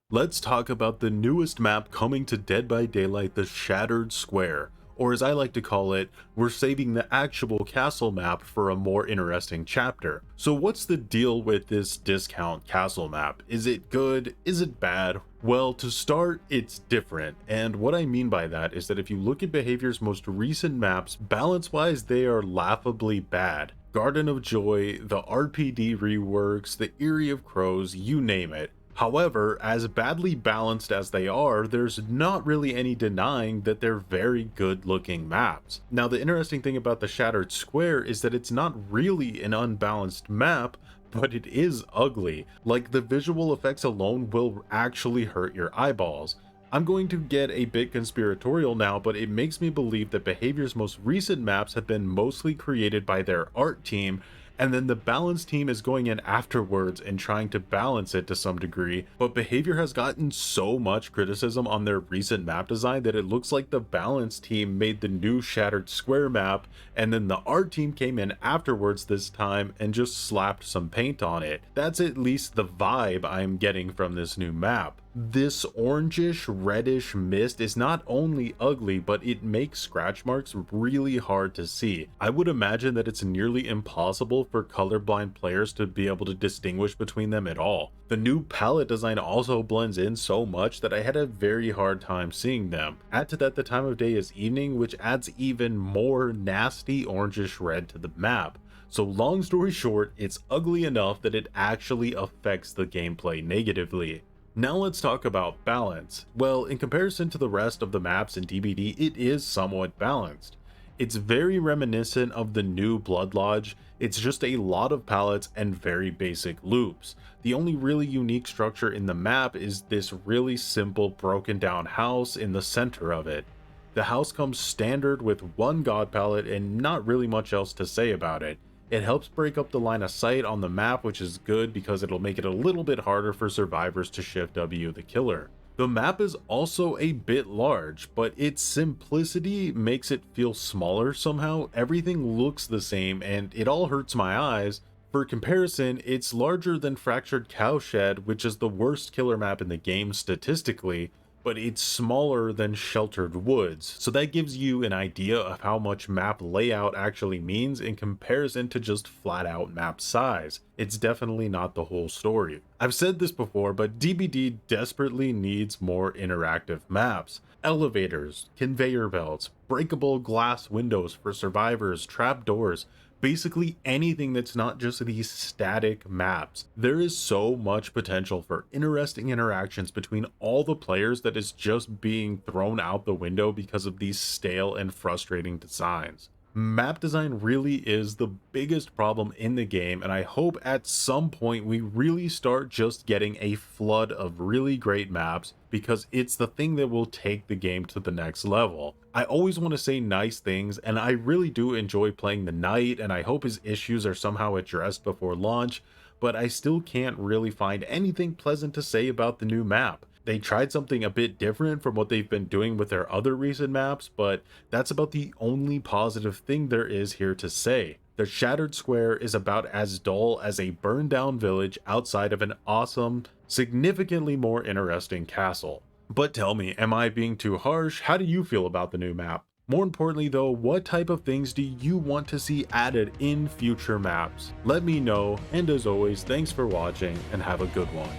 Let's talk about the newest map coming to Dead by Daylight, the Shattered Square. Or as I like to call it, we're saving the actual castle map for a more interesting chapter. So what's the deal with this discount castle map? Is it good? Is it bad? Well, to start, it's different. And what I mean by that is that if you look at Behavior's most recent maps, balance-wise, they are laughably bad. Garden of Joy, the RPD reworks, the Eyrie of Crows, you name it. However, as badly balanced as they are, there's not really any denying that they're very good looking maps. Now, the interesting thing about the Shattered Square is that it's not really an unbalanced map, but it is ugly. Like, the visual effects alone will actually hurt your eyeballs. I'm going to get a bit conspiratorial now, but it makes me believe that Behavior's most recent maps have been mostly created by their art team, and then the balance team is going in afterwards and trying to balance it to some degree. But Behavior has gotten so much criticism on their recent map design that it looks like the balance team made the new Shattered Square map, and then the art team came in afterwards this time and just slapped some paint on it. That's at least the vibe I'm getting from this new map. This orangish reddish mist is not only ugly, but it makes scratch marks really hard to see. I would imagine that it's nearly impossible for colorblind players to be able to distinguish between them at all. The new palette design also blends in so much that I had a very hard time seeing them. Add to that the time of day is evening, which adds even more nasty orangish red to the map. So long story short, it's ugly enough that it actually affects the gameplay negatively. Now let's talk about balance. Well, in comparison to the rest of the maps in DBD, it is somewhat balanced. It's very reminiscent of the new Blood Lodge. It's just a lot of palettes and very basic loops. The only really unique structure in the map is this really simple broken down house in the center of it. The house comes standard with one god palette and not really much else to say about it. It helps break up the line of sight on the map, which is good because it'll make it a little bit harder for survivors to shift W the killer. The map is also a bit large, but its simplicity makes it feel smaller somehow. Everything looks the same and it all hurts my eyes. For comparison, it's larger than Fractured Cowshed, which is the worst killer map in the game statistically, but it's smaller than Sheltered Woods, so that gives you an idea of how much map layout actually means in comparison to just flat out map size. It's definitely not the whole story. I've said this before, but DBD desperately needs more interactive maps. Elevators, conveyor belts, breakable glass windows for survivors, trapdoors, basically anything that's not just these static maps. There is so much potential for interesting interactions between all the players that is just being thrown out the window because of these stale and frustrating designs. Map design really is the biggest problem in the game, and I hope at some point we really start just getting a flood of really great maps, because it's the thing that will take the game to the next level. I always want to say nice things, and I really do enjoy playing the Knight, and I hope his issues are somehow addressed before launch, but I still can't really find anything pleasant to say about the new map. They tried something a bit different from what they've been doing with their other recent maps, but that's about the only positive thing there is here to say. The Shattered Square is about as dull as a burned down village outside of an awesome, significantly more interesting castle. But tell me, am I being too harsh? How do you feel about the new map? More importantly though, what type of things do you want to see added in future maps? Let me know, and as always, thanks for watching and have a good one.